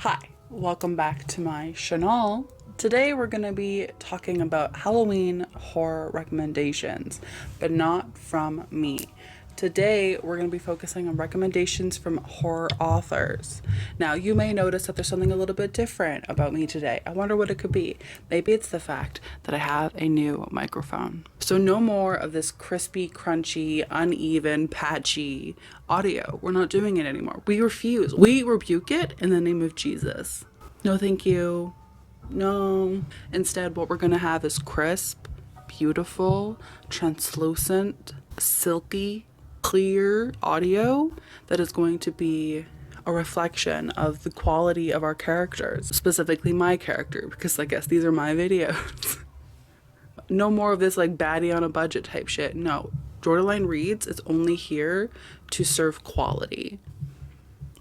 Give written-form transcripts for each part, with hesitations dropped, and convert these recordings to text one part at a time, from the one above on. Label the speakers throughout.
Speaker 1: Hi, welcome back to my channel. Today we're going to be talking about Halloween horror recommendations, but not from me. Today we're going to be focusing on recommendations from horror authors. Now you may notice that there's something a little bit different about me today. I wonder what it could be. Maybe it's the fact that I have a new microphone. So no more of this crispy, crunchy, uneven, patchy audio. We're not doing it anymore. We refuse. We rebuke it in the name of Jesus. No thank you. No. Instead, what we're going to have is crisp, beautiful, translucent, silky, clear audio that is going to be a reflection of the quality of our characters, specifically my character, because I guess these are my videos. No more of this like baddie on a budget type shit. No, Jordaline Reads is only here to serve quality.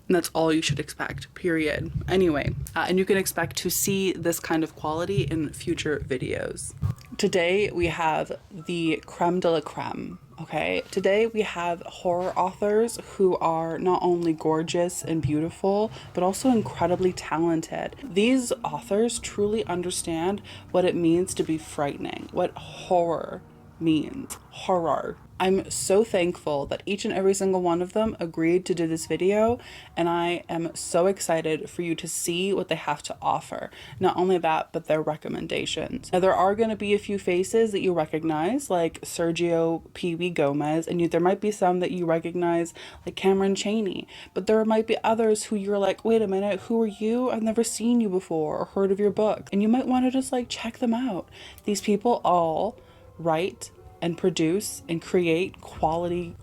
Speaker 1: And that's all you should expect, period. Anyway, and you can expect to see this kind of quality in future videos. Today we have the creme de la creme, okay? Today we have horror authors who are not only gorgeous and beautiful, but also incredibly talented. These authors truly understand what it means to be frightening, what horror means. Horror. I'm so thankful that each and every single one of them agreed to do this video, and I am so excited for you to see what they have to offer. Not only that, but their recommendations. Now there are going to be a few faces that you recognize, like Sergio Gomez, and there might be some that you recognize, like Chaney, but there might be others who you're like, wait a minute, who are you? I've never seen you before or heard of your book. And you might want to just like check them out. These people all write and produce and create quality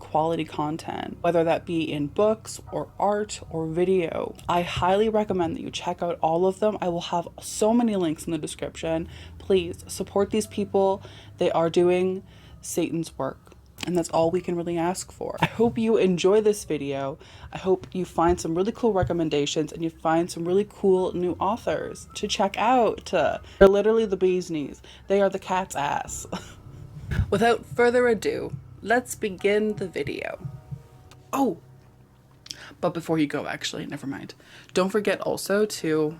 Speaker 1: content, whether that be in books or art or video. I highly recommend that you check out all of them. I will have so many links in the description. Please support these people. They are doing Satan's work, and that's all we can really ask for. I hope you enjoy this video. I hope you find some really cool recommendations and you find some really cool new authors to check out. They're literally the bee's knees. They are the cat's ass. Without further ado, let's begin the video. Oh, but before you go, actually, never mind. Don't forget also to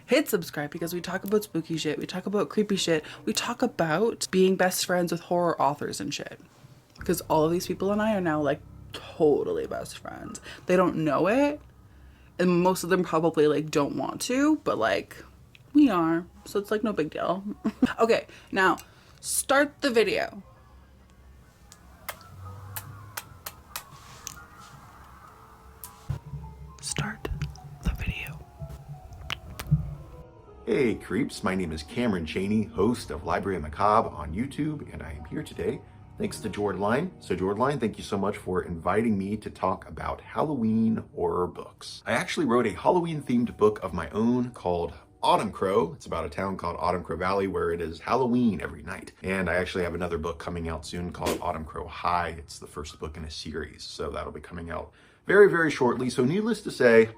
Speaker 1: hit subscribe, because we talk about spooky shit, we talk about creepy shit, we talk about being best friends with horror authors and shit. Because all of these people and I are now like totally best friends. They don't know it, and most of them probably like don't want to, but like we are, so it's like no big deal. Okay, now start the video. Start the video.
Speaker 2: Hey creeps, my name is Chaney, host of Library Macabre on YouTube, and I am here today thanks to Jordaline. So Jordaline, thank you so much for inviting me to talk about Halloween horror books. I actually wrote a Halloween themed book of my own called Autumn Crow. It's about a town called Autumn Crow Valley where it is Halloween every night. And I actually have another book coming out soon called Autumn Crow High. It's the first book in a series, so that'll be coming out very, very shortly. So needless to say,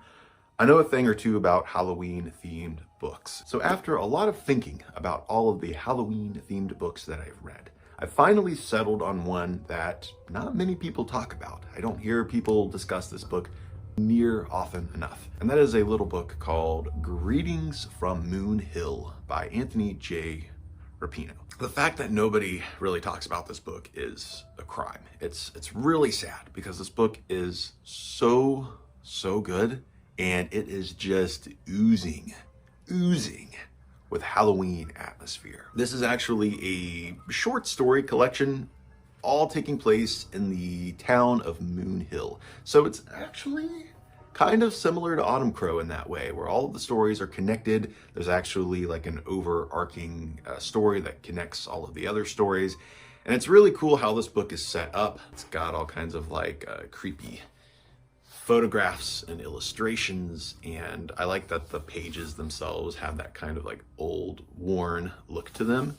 Speaker 2: I know a thing or two about Halloween themed books. So after a lot of thinking about all of the Halloween themed books that I've read, I finally settled on one that not many people talk about. I don't hear people discuss this book near often enough. And that is a little book called Greetings from Moon Hill by Anthony J. Rapino. The fact that nobody really talks about this book is a crime. It's really sad, because this book is so good, and it is just oozing with Halloween atmosphere. This is actually a short story collection, all taking place in the town of Moon Hill. So it's actually kind of similar to Autumn Crow in that way, where all of the stories are connected. There's actually like an overarching story that connects all of the other stories. And it's really cool how this book is set up. It's got all kinds of like creepy photographs and illustrations, and I like that the pages themselves have that kind of like old, worn look to them.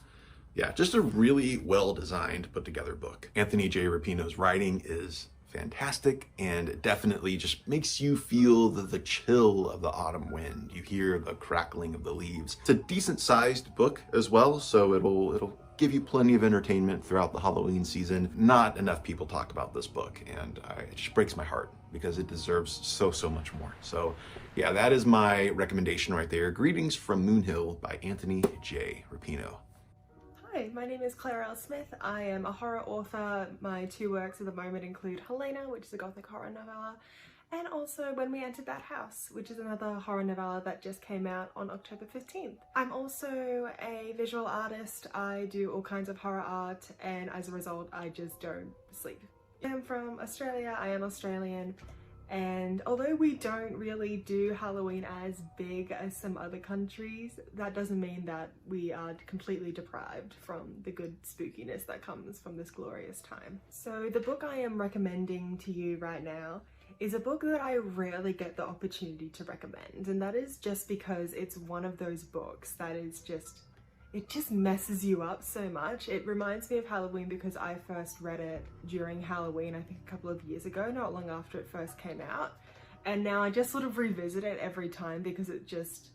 Speaker 2: Yeah, just a really well-designed, put-together book. Anthony J. Rapino's writing is fantastic, and it definitely just makes you feel the chill of the autumn wind. You hear the crackling of the leaves. It's a decent-sized book as well, so it'll give you plenty of entertainment throughout the Halloween season. Not enough people talk about this book, and it just breaks my heart because it deserves so much more. So yeah, that is my recommendation right there. Greetings from Moonhill by Anthony J. Rapino.
Speaker 3: Hi, my name is Claire L. Smith. I am a horror author. My two works at the moment include Helena, which is a gothic horror novella, and also When We Entered That House, which is another horror novella that just came out on October 15th. I'm also a visual artist. I do all kinds of horror art, and as a result, I just don't sleep. I'm from Australia. I am Australian. And although we don't really do Halloween as big as some other countries, that doesn't mean that we are completely deprived from the good spookiness that comes from this glorious time. So the book I am recommending to you right now is a book that I rarely get the opportunity to recommend, and that is just because it's one of those books that is it just messes you up so much. It reminds me of Halloween because I first read it during Halloween, I think a couple of years ago, not long after it first came out. And now I just sort of revisit it every time because it just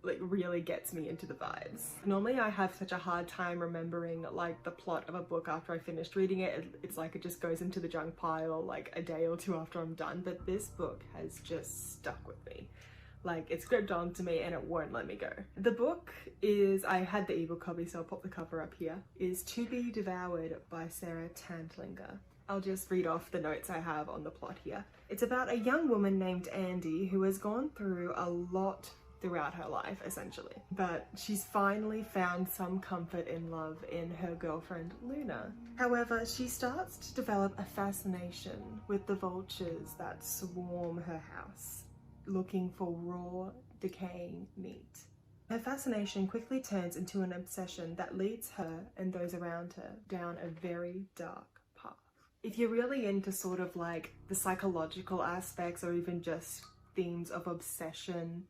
Speaker 3: like really gets me into the vibes. Normally I have such a hard time remembering like the plot of a book after I finished reading it. It's like it just goes into the junk pile like a day or two after I'm done, but this book has just stuck with me. Like, it's gripped onto me and it won't let me go. The book is, I had the ebook copy, so I'll pop the cover up here, is To Be Devoured by Sarah Tantlinger. I'll just read off the notes I have on the plot here. It's about a young woman named Andy who has gone through a lot throughout her life, essentially. But she's finally found some comfort in love in her girlfriend, Luna. However, she starts to develop a fascination with the vultures that swarm her house, looking for raw, decaying meat. Her fascination quickly turns into an obsession that leads her and those around her down a very dark path. If you're really into sort of like the psychological aspects or even just themes of obsession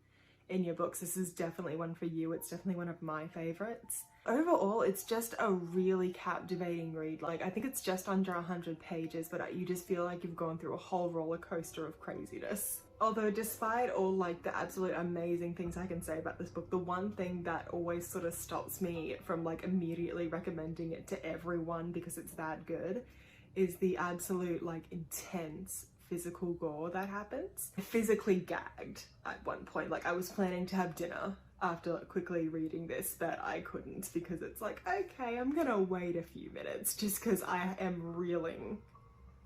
Speaker 3: in your books, this is definitely one for you. It's definitely one of my favorites. Overall, it's just a really captivating read. Like, I think it's just under 100 pages, but you just feel like you've gone through a whole roller coaster of craziness. Although despite all like the absolute amazing things I can say about this book, the one thing that always sort of stops me from like immediately recommending it to everyone because it's that good is the absolute like intense physical gore that happens. I physically gagged at one point. Like, I was planning to have dinner after quickly reading this, but I couldn't because it's like, okay, I'm gonna wait a few minutes just because I am reeling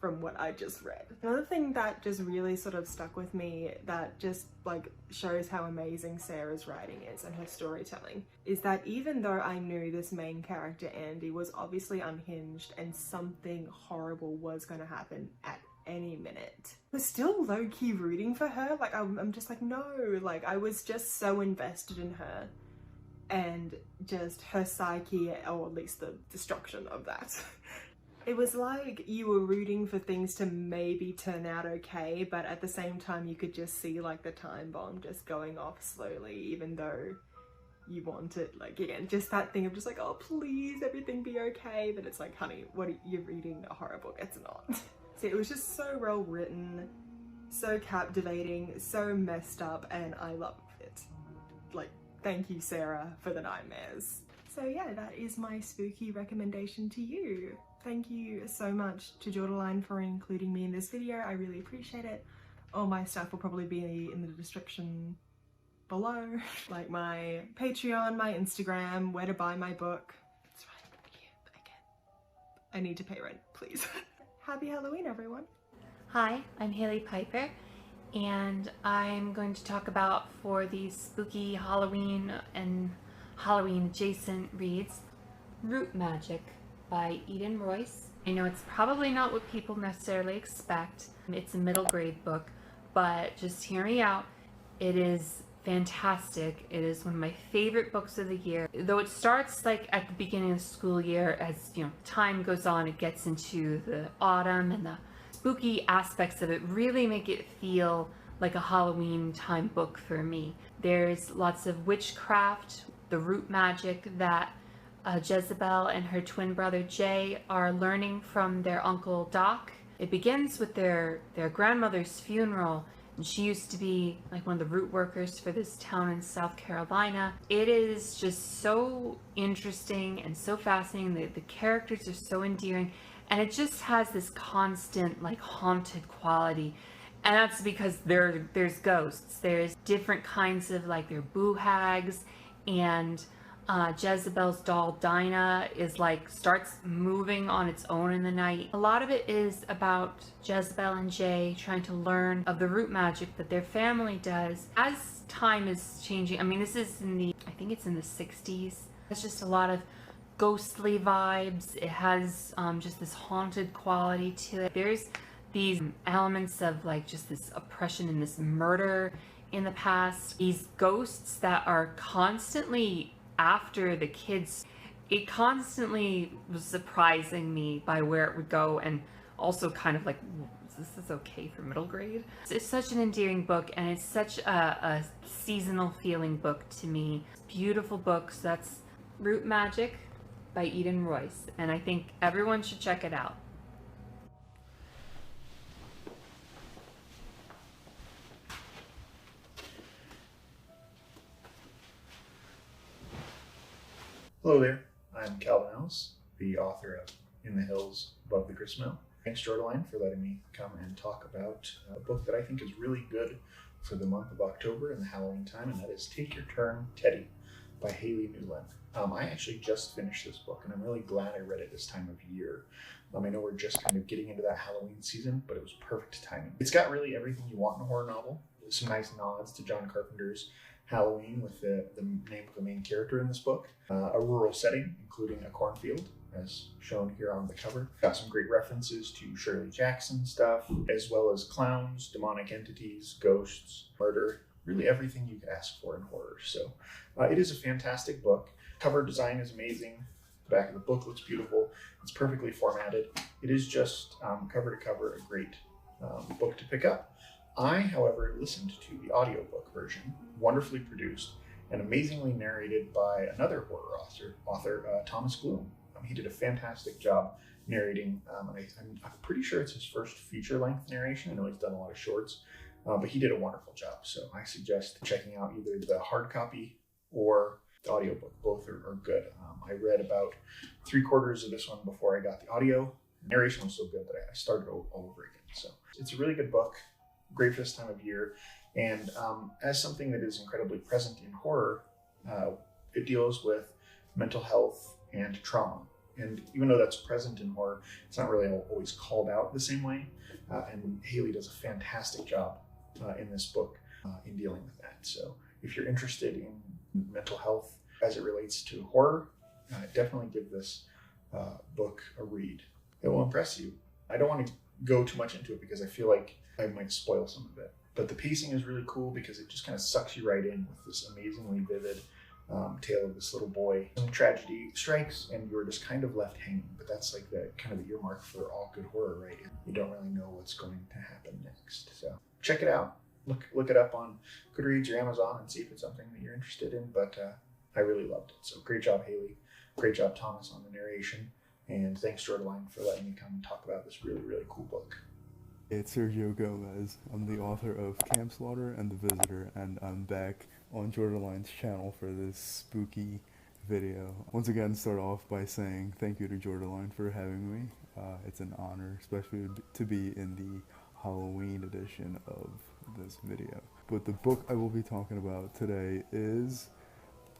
Speaker 3: from what I just read. Another thing that just really sort of stuck with me that just like shows how amazing Sarah's writing is and her storytelling is that even though I knew this main character Andy was obviously unhinged and something horrible was going to happen at any minute, I was still low-key rooting for her. Like, I'm just like, no, like I was just so invested in her and just her psyche, or at least the destruction of that. It was like you were rooting for things to maybe turn out okay, but at the same time you could just see like the time bomb just going off slowly, even though you wanted, like, again, just that thing of just like, oh please everything be okay, but it's like, honey, what are you reading a horror book? It's not. So it was just so well written, so captivating, so messed up, and I loved it. Like, thank you Sarah for the nightmares. So yeah, that is my spooky recommendation to you. Thank you so much to Jordaline for including me in this video. I really appreciate it. All my stuff will probably be in the description below, like my Patreon, my Instagram, where to buy my book. It's right here again. I need to pay rent, please. Happy Halloween, everyone.
Speaker 4: Hi, I'm Hailey Piper, and I'm going to talk about, for these spooky Halloween and Halloween adjacent reads, Root Magic by Eden Royce. I know it's probably not what people necessarily expect. It's a middle grade book, but just hear me out. It is fantastic. It is one of my favorite books of the year. Though it starts like at the beginning of the school year, as you know, time goes on, it gets into the autumn, and the spooky aspects of it really make it feel like a Halloween time book for me. There's lots of witchcraft, the root magic that Jezebel and her twin brother Jay are learning from their uncle Doc. It begins with their grandmother's funeral, and she used to be like one of the root workers for this town in South Carolina. It is just so interesting and so fascinating. The characters are so endearing, and it just has this constant like haunted quality. And that's because there's ghosts. There's different kinds of like, they're boo hags, and Jezebel's doll Dinah is like starts moving on its own in the night. A lot of it is about Jezebel and Jay trying to learn of the root magic that their family does. As time is changing, I mean, this is I think it's in the 60s. It's just a lot of ghostly vibes. It has just this haunted quality to it. There's these elements of like just this oppression and this murder in the past. These ghosts that are constantly after the kids. It constantly was surprising me by where it would go, and also kind of like, this is okay for middle grade. It's such an endearing book, and it's such a seasonal feeling book to me. Beautiful books. That's Root Magic by Eden Royce, and I think everyone should check it out.
Speaker 5: Hello there, I'm Kalvin Ellis, the author of In the Hills Above the Gristmill. Thanks, Jordaline, for letting me come and talk about a book that I think is really good for the month of October and the Halloween time, and that is Take Your Turn, Teddy by Hayley Newlin. I actually just finished this book, and I'm really glad I read it this time of year. I know we're just kind of getting into that Halloween season, but it was perfect timing. It's got really everything you want in a horror novel. There's some nice nods to John Carpenter's Halloween with the name of the main character in this book. A rural setting, including a cornfield, as shown here on the cover. Got some great references to Shirley Jackson stuff, as well as clowns, demonic entities, ghosts, murder, really everything you could ask for in horror. So it is a fantastic book. Cover design is amazing. The back of the book looks beautiful. It's perfectly formatted. It is just cover to cover a great book to pick up. I, however, listened to the audiobook version, wonderfully produced and amazingly narrated by another horror author, Thomas Gloom. He did a fantastic job narrating, and I'm pretty sure it's his first feature-length narration. I know he's done a lot of shorts, but he did a wonderful job. So I suggest checking out either the hard copy or the audiobook. Both are good. I read about 3/4 of this one before I got the audio. The narration was so good that I started all over again. So it's a really good book, great for this time of year. And as something that is incredibly present in horror, it deals with mental health and trauma. And even though that's present in horror, it's not really always called out the same way. And Hayley does a fantastic job in this book in dealing with that. So if you're interested in mental health as it relates to horror, definitely give this book a read. It will impress you. I don't want to go too much into it because I feel like I might spoil some of it. But the pacing is really cool because it just kind of sucks you right in with this amazingly vivid tale of this little boy. Some tragedy strikes and you're just kind of left hanging. But that's like the kind of the earmark for all good horror, right? You don't really know what's going to happen next. So check it out. Look it up on Goodreads or Amazon and see if it's something that you're interested in. But I really loved it. So great job, Hayley. Great job, Thomas, on the narration. And thanks, Jordaline, for letting me come and talk about this really, really cool book.
Speaker 6: It's Sergio Gomez. I'm the author of Camp Slaughter and The Visitor, and I'm back on Jordaline's channel for this spooky video. Once again, start off by saying thank you to Jordaline for having me. It's an honor, especially to be in the Halloween edition of this video. But the book I will be talking about today is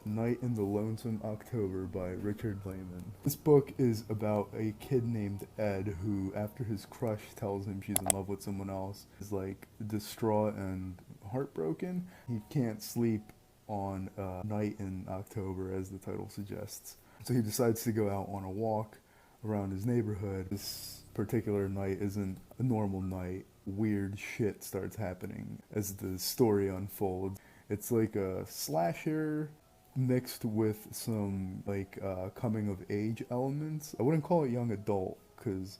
Speaker 6: Night in the Lonesome October by Richard Lehman. This book is about a kid named Ed who, after his crush tells him she's in love with someone else, is like distraught and heartbroken. He can't sleep on Night in October, as the title suggests. So he decides to go out on a walk around his neighborhood. This particular night isn't a normal night. Weird shit starts happening as the story unfolds. It's like a slasher mixed with some like coming of age elements. I wouldn't call it young adult because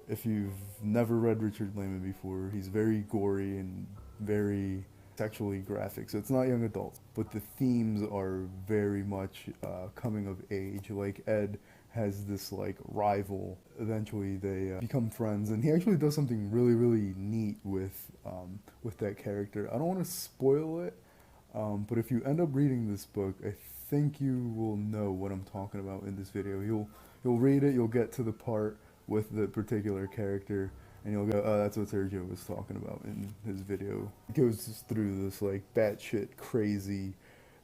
Speaker 6: if you've never read Richard Lehman before, he's very gory and very sexually graphic, so it's not young adult, but the themes are very much coming of age. Like Ed has this like rival. Eventually they become friends, and he actually does something really, really neat with that character. I don't want to spoil it, but if you end up reading this book, I think you will know what I'm talking about in this video. You'll read it, you'll get to the part with the particular character, and you'll go, oh, that's what Sergio was talking about in his video. It goes through this like batshit crazy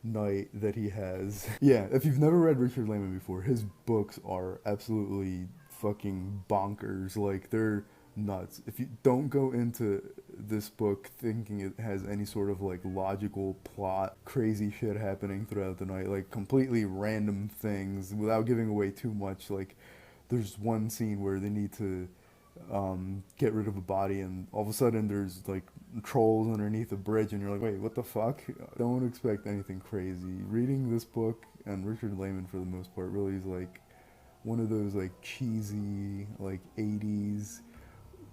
Speaker 6: night that he has. Yeah, if you've never read Richard Lehman before, his books are absolutely fucking bonkers. Like, they're nuts. If you don't go into this book thinking it has any sort of like logical plot, crazy shit happening throughout the night, like completely random things, without giving away too much, like there's one scene where they need to get rid of a body, and all of a sudden there's like trolls underneath a bridge, and you're like, wait, what the fuck? Don't expect anything crazy. Reading this book, and Richard Lehman for the most part, really is like one of those like cheesy like 80s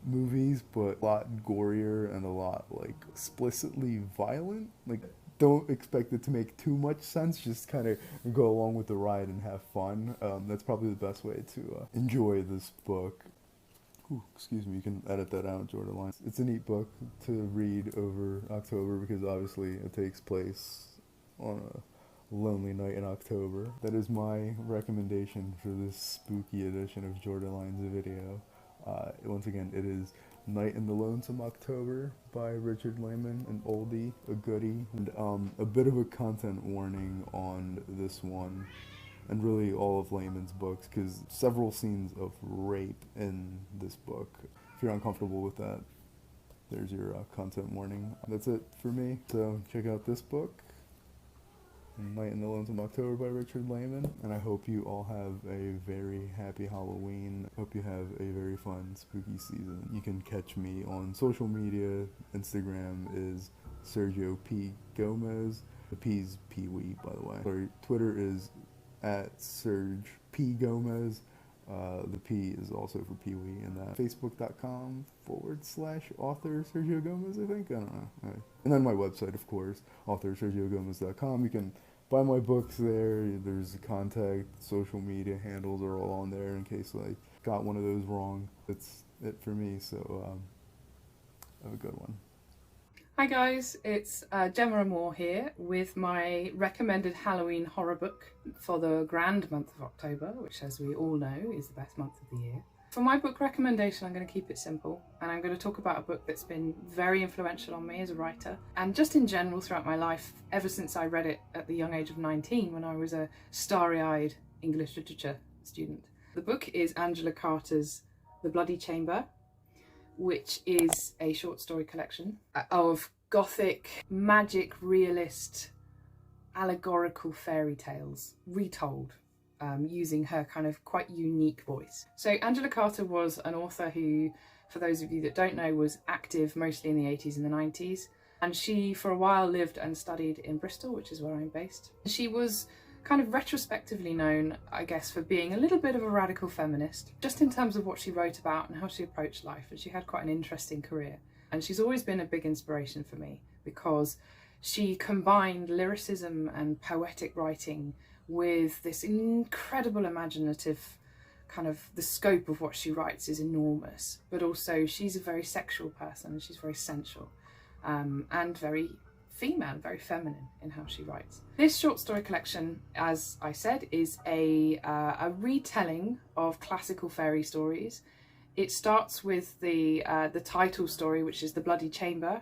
Speaker 6: movies, but a lot gorier and a lot like explicitly violent. Like, don't expect it to make too much sense, just kind of go along with the ride and have fun. That's probably the best way to enjoy this book. Ooh, excuse me, you can edit that out, Jordaline. It's a neat book to read over October because obviously it takes place on a lonely night in October. That is my recommendation for this spooky edition of Jordaline's video. Once again, it is Night in the Lonesome October by Richard Lehman, an oldie, a goodie, and a bit of a content warning on this one, and really all of Lehman's books, because several scenes of rape in this book. If you're uncomfortable with that, there's your content warning. That's it for me, so check out this book, Night in the Lonesome October by Richard Lehman, and I hope you all have a very happy Halloween. Hope you have a very fun, spooky season. You can catch me on social media. Instagram is Sergio P. Gomez. The P's Pee-wee, by the way. Sorry, Twitter is @Serg P. Gomez. The P is also for Pee-wee, and that Facebook.com/author Sergio Gomez, I think. I don't know. Right. And then my website, of course, authorsergiogomez.com. You can buy my books there. There's contact, social media handles are all on there in case I got one of those wrong. That's it for me, so have a good one.
Speaker 7: Hi guys, it's Gemma Amor here with my recommended Halloween horror book for the grand month of October, which, as we all know, is the best month of the year. For my book recommendation, I'm going to keep it simple, and I'm going to talk about a book that's been very influential on me as a writer, and just in general throughout my life, ever since I read it at the young age of 19 when I was a starry-eyed English literature student. The book is Angela Carter's The Bloody Chamber, which is a short story collection of gothic, magic, realist, allegorical fairy tales retold using her kind of quite unique voice. So Angela Carter was an author who, for those of you that don't know, was active mostly in the 80s and the 90s, and she for a while lived and studied in Bristol, which is where I'm based. She was kind of retrospectively known, I guess, for being a little bit of a radical feminist, just in terms of what she wrote about and how she approached life, and she had quite an interesting career. And she's always been a big inspiration for me because she combined lyricism and poetic writing with this incredible imaginative kind of, the scope of what she writes is enormous, but also she's a very sexual person and she's very sensual and very female, very feminine in how she writes. This short story collection, as I said, is a retelling of classical fairy stories. It starts with the title story, which is The Bloody Chamber,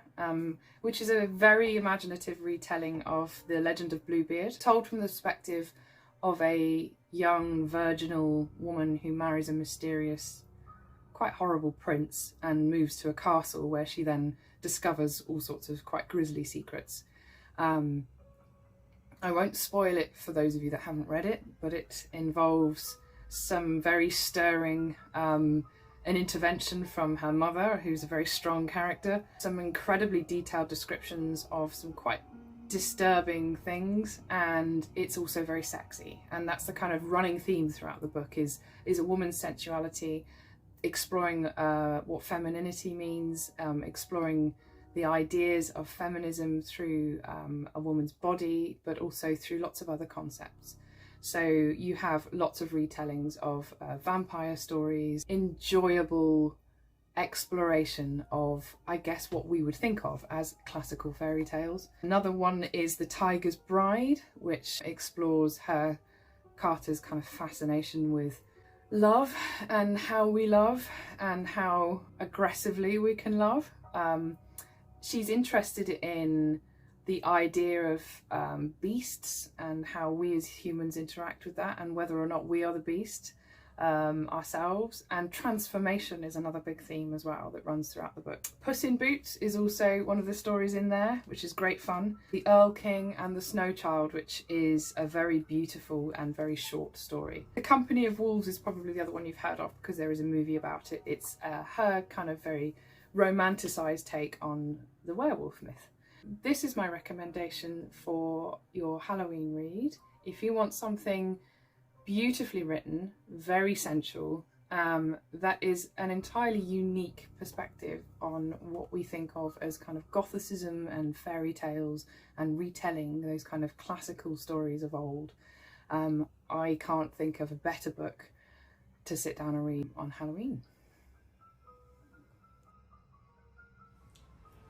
Speaker 7: which is a very imaginative retelling of the legend of Bluebeard, told from the perspective of a young virginal woman who marries a mysterious, quite horrible prince and moves to a castle where she then discovers all sorts of quite grisly secrets. I won't spoil it for those of you that haven't read it, but it involves some very stirring an intervention from her mother, who's a very strong character, some incredibly detailed descriptions of some quite disturbing things, and it's also very sexy. And that's the kind of running theme throughout the book is a woman's sensuality, exploring what femininity means, exploring the ideas of feminism through a woman's body, but also through lots of other concepts. So you have lots of retellings of vampire stories, enjoyable exploration of, I guess, what we would think of as classical fairy tales. Another one is The Tiger's Bride, which explores Carter's kind of fascination with love and how we love and how aggressively we can love. She's interested in the idea of beasts and how we as humans interact with that, and whether or not we are the beast ourselves. And transformation is another big theme as well that runs throughout the book. Puss in Boots is also one of the stories in there, which is great fun. The Earl King and the Snow Child, which is a very beautiful and very short story. The Company of Wolves is probably the other one you've heard of because there is a movie about it. It's her kind of very romanticised take on the werewolf myth. This is my recommendation for your Halloween read. If you want something beautifully written, very sensual, that is an entirely unique perspective on what we think of as kind of Gothicism and fairy tales and retelling those kind of classical stories of old, I can't think of a better book to sit down and read on Halloween.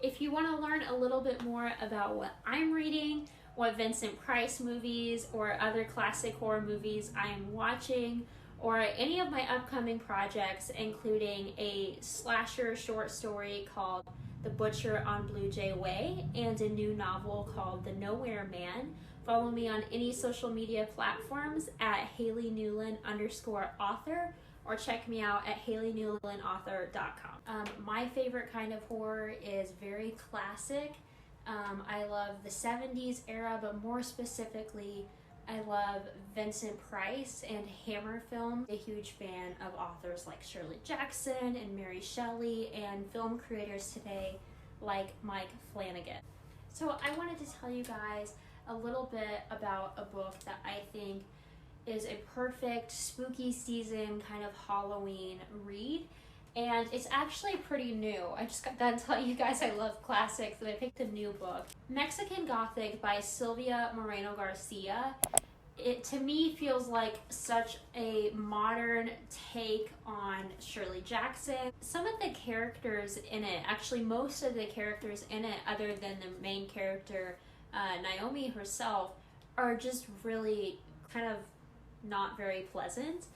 Speaker 8: If you want to learn a little bit more about what I'm reading, what Vincent Price movies or other classic horror movies I am watching, or any of my upcoming projects, including a slasher short story called The Butcher on Blue Jay Way and a new novel called The Nowhere Man, follow me on any social media platforms at Hailey Newlin _author, or check me out at HaileyNewlinAuthor.com. My favorite kind of horror is very classic. I love the 70s era, but more specifically, I love Vincent Price and Hammer films. I'm a huge fan of authors like Shirley Jackson and Mary Shelley, and film creators today like Mike Flanagan. So I wanted to tell you guys a little bit about a book that I think is a perfect spooky season kind of Halloween read, and it's actually pretty new. I just got done telling you guys I love classics, and I picked a new book. Mexican Gothic by Silvia Moreno Garcia. It to me feels like such a modern take on Shirley Jackson. Some of the characters in it, actually most of the characters in it other than the main character Naomi herself, are just really kind of not very pleasant.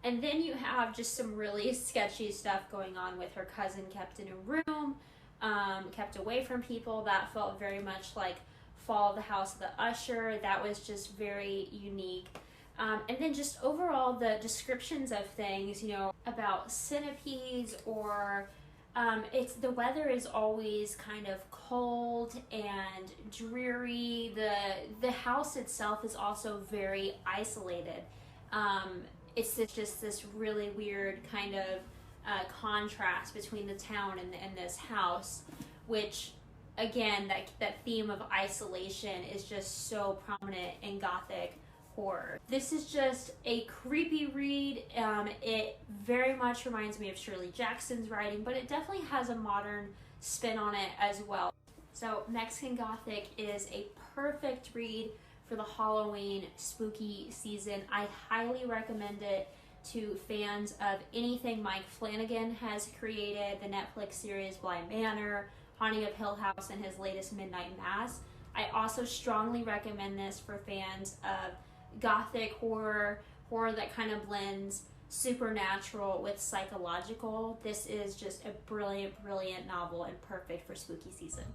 Speaker 8: And then you have just some really sketchy stuff going on with her cousin kept in a room, kept away from people. That felt very much like Fall of the House of the Usher. That was just very unique. And then just overall the descriptions of things, you know, about centipedes, or the weather is always kind of cold and dreary. The house itself is also very isolated. It's just this really weird kind of contrast between the town and this house, which again, that theme of isolation is just so prominent in Gothic horror. This is just a creepy read. It very much reminds me of Shirley Jackson's writing, but it definitely has a modern spin on it as well. So Mexican Gothic is a perfect read for the Halloween spooky season. I highly recommend it to fans of anything Mike Flanagan has created, the Netflix series Bly Manor, Haunting of Hill House, and his latest Midnight Mass. I also strongly recommend this for fans of Gothic horror that kind of blends supernatural with psychological. This is just a brilliant, brilliant novel and perfect for spooky season.